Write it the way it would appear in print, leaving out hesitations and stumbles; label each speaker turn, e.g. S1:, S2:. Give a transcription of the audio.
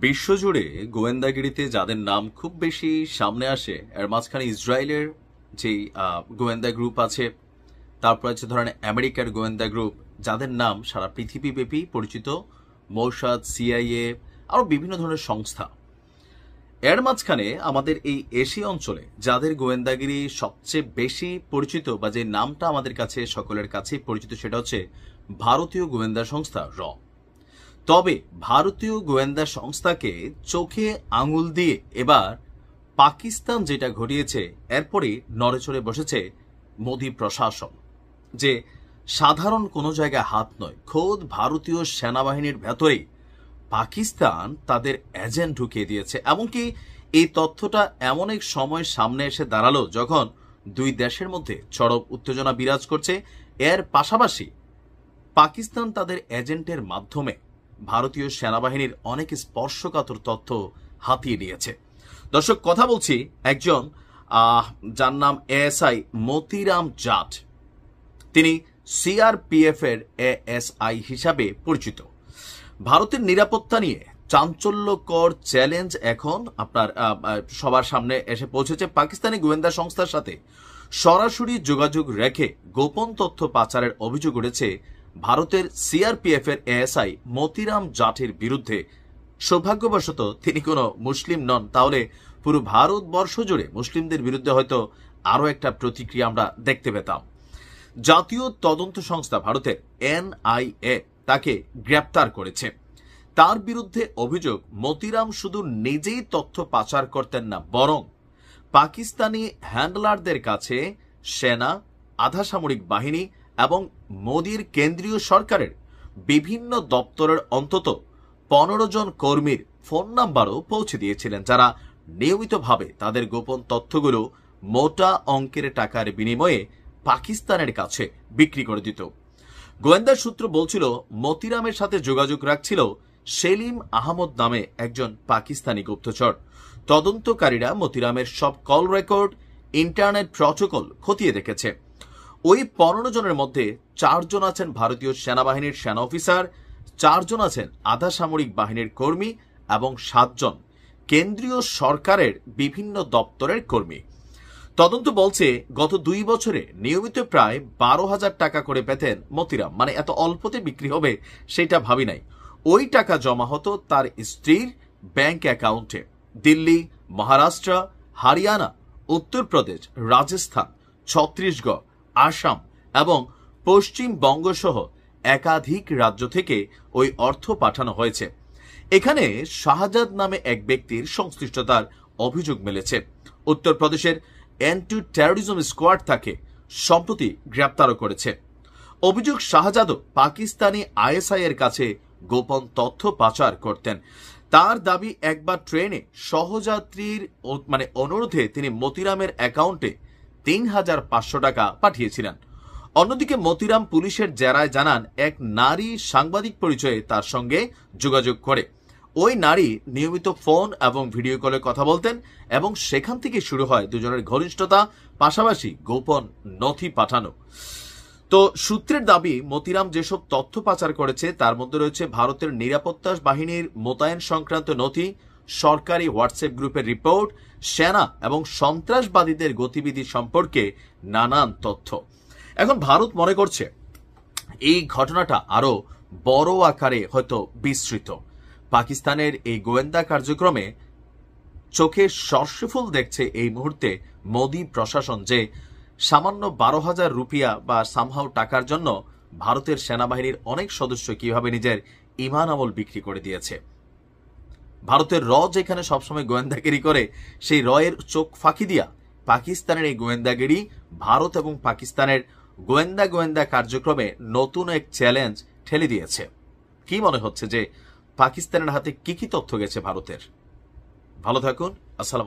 S1: বিশ্বজুড়ে গোয়েন্দাগিরিতে যাদের নাম খুব বেশি সামনে আসে এর মাঝখানে ইসরায়েলের যেই গোয়েন্দা গ্রুপ আছে, তারপর আছে ধরেন আমেরিকার গোয়েন্দা গ্রুপ, যাদের নাম সারা পৃথিবীব্যাপী পরিচিত, মোসাদ, সিআইএ, আরও বিভিন্ন ধরনের সংস্থা। এর মাঝখানে আমাদের এই এশিয়া অঞ্চলে যাদের গোয়েন্দাগিরি সবচেয়ে বেশি পরিচিত বা যে নামটা আমাদের কাছে সকলের কাছেই পরিচিত, সেটা হচ্ছে ভারতীয় গোয়েন্দা সংস্থা র। তবে ভারতীয় গোয়েন্দা সংস্থাকে চোখে আঙুল দিয়ে এবার পাকিস্তান যেটা ঘটিয়েছে, এরপরে নড়েচড়ে বসেছে মোদী প্রশাসন। যে সাধারণ কোনো জায়গায় হাত নয়, খোদ ভারতীয় সেনাবাহিনীর ভেতরেই পাকিস্তান তাদের এজেন্ট ঢুকিয়ে দিয়েছে। এমনকি এই তথ্যটা এমন এক সময় সামনে এসে দাঁড়ালো যখন দুই দেশের মধ্যে চরম উত্তেজনা বিরাজ করছে। এর পাশাপাশি পাকিস্তান তাদের এজেন্টের মাধ্যমে ভারতীয় সেনাবাহিনীর অনেক স্পর্শকাতর তথ্য হাতিয়ে নিয়েছে। দর্শক, কথা বলছি একজন যার নাম এএসআই মতিরাম জাট। তিনি সিআরপিএফ এর এএসআই হিসাবে পরিচিত। ভারতের নিরাপত্তা নিয়ে চাঞ্চল্যকর চ্যালেঞ্জ এখন আপনার সবার সামনে এসে পৌঁছেছে। পাকিস্তানি গোয়েন্দা সংস্থার সাথে সরাসরি যোগাযোগ রেখে গোপন তথ্য পাচারের অভিযোগ উঠেছে ভারতের সিআরপিএফ এর এএসআই মতিরাম জাটের বিরুদ্ধে। সৌভাগ্যবশত তিনি কোনো মুসলিম নন, তাহলে পুরো ভারতবর্ষ জুড়ে মুসলিমদের বিরুদ্ধে হয়তো আরও একটা প্রতিক্রিয়া আমরা দেখতে পেতাম। জাতীয় তদন্ত সংস্থা ভারতের এনআইএ তাকে গ্রেপ্তার করেছে। তার বিরুদ্ধে অভিযোগ, মতিরাম শুধু নিজেই তথ্য পাচার করতেন না, বরং পাকিস্তানি হ্যান্ডলারদের কাছে সেনা, আধা সামরিক বাহিনী এবং মোদীর কেন্দ্রীয় সরকারের বিভিন্ন দপ্তরের অন্তত 15 জন কর্মীর ফোন নাম্বারও পৌঁছে দিয়েছিলেন, যারা নিয়মিতভাবে তাদের গোপন তথ্যগুলো মোটা অঙ্কের টাকার বিনিময়ে পাকিস্তানের কাছে বিক্রি করে দিত। গোয়েন্দা সূত্র বলছিল, মতিরামের সাথে যোগাযোগ রাখছিল সেলিম আহমদ নামে একজন পাকিস্তানি গুপ্তচর। তদন্তকারীরা মতিরামের সব কল রেকর্ড, ইন্টারনেট প্রটোকল খতিয়ে দেখেছে। ওই 15 জনের মধ্যে 4 জন আছেন ভারতীয় সেনাবাহিনীর সেনা অফিসার, 4 জন আছেন আধা সামরিক বাহিনীর কর্মী এবং 7 জন কেন্দ্রীয় সরকারের বিভিন্ন দপ্তরের কর্মী। তদন্ত বলছে, গত 2 বছরে নিয়মিত প্রায় 12,000 টাকা করে পেতেন মতিরাম। মানে এত অল্পতে বিক্রি হবে সেটা ভাবি নাই। ওই টাকা জমা হতো তার স্ত্রীর ব্যাংক অ্যাকাউন্টে। দিল্লি, মহারাষ্ট্র, হরিয়ানা, উত্তরপ্রদেশ, রাজস্থান, ছত্তিশগড়, আসাম এবং পশ্চিমবঙ্গ সহ একাধিক রাজ্য থেকে ওই অর্থ পাঠানো হয়েছে। এখানে শাহজাদ নামে এক ব্যক্তির সংশ্লিষ্টতার অভিযোগ মিলেছে। উত্তরপ্রদেশের অ্যান্টি টেরোরিজম স্কোয়াড তাকে সম্প্রতি গ্রেপ্তারও করেছে। অভিযোগ, শাহজাদও পাকিস্তানি আইএসআই এর কাছে গোপন তথ্য পাচার করতেন। তার দাবি, একবার ট্রেনে সহযাত্রীর অনুরোধে তিনি মতিরামের অ্যাকাউন্টে 3,500 টাকা পাঠিয়েছিলেন। অন্যদিকে মতিরাম পুলিশের জেরায় জানান, এক নারী সাংবাদিক পরিচয়ে তার সঙ্গে যোগাযোগ করে। ওই নারী নিয়মিত ফোন এবং ভিডিও কলে কথা বলতেন এবং সেখান থেকে শুরু হয় দুজনের ঘনিষ্ঠতা, পাশাপাশি গোপন নথি পাঠানো। তো সূত্রের দাবি, মতিরাম যেসব তথ্য পাচার করেছে তার মধ্যে রয়েছে ভারতের নিরাপত্তা বাহিনীর মোতায়েন সংক্রান্ত নথি, সরকারি হোয়াটসঅ্যাপ গ্রুপের রিপোর্ট, সেনা এবং সন্ত্রাসবাদীদের গতিবিধি সম্পর্কে নানান তথ্য। এখন ভারত মনে করছে এই ঘটনাটা আরো বড় আকারে হয়তো বিস্তৃত। পাকিস্তানের এই গোয়েন্দা কার্যক্রমে চোখে সর্ষে দেখছে এই মুহূর্তে মোদী প্রশাসন, যে সামান্য 12,000 রুপিয়া বা সামহাও টাকার জন্য ভারতের সেনাবাহিনীর অনেক সদস্য কিভাবে নিজের ইমান আমল বিক্রি করে দিয়েছে। ভারতের র যেখানে সবসময় গোয়েন্দাগিরি করে, সেই রয়ের চোখ ফাঁকি দিয়া পাকিস্তানের এই গোয়েন্দাগিরি ভারত এবং পাকিস্তানের গোয়েন্দা কার্যক্রমে নতুন এক চ্যালেঞ্জ ঠেলে দিয়েছে। কি মনে হচ্ছে যে পাকিস্তানের হাতে কি কি তথ্য গেছে ভারতের? ভালো থাকুন। আসসালাম।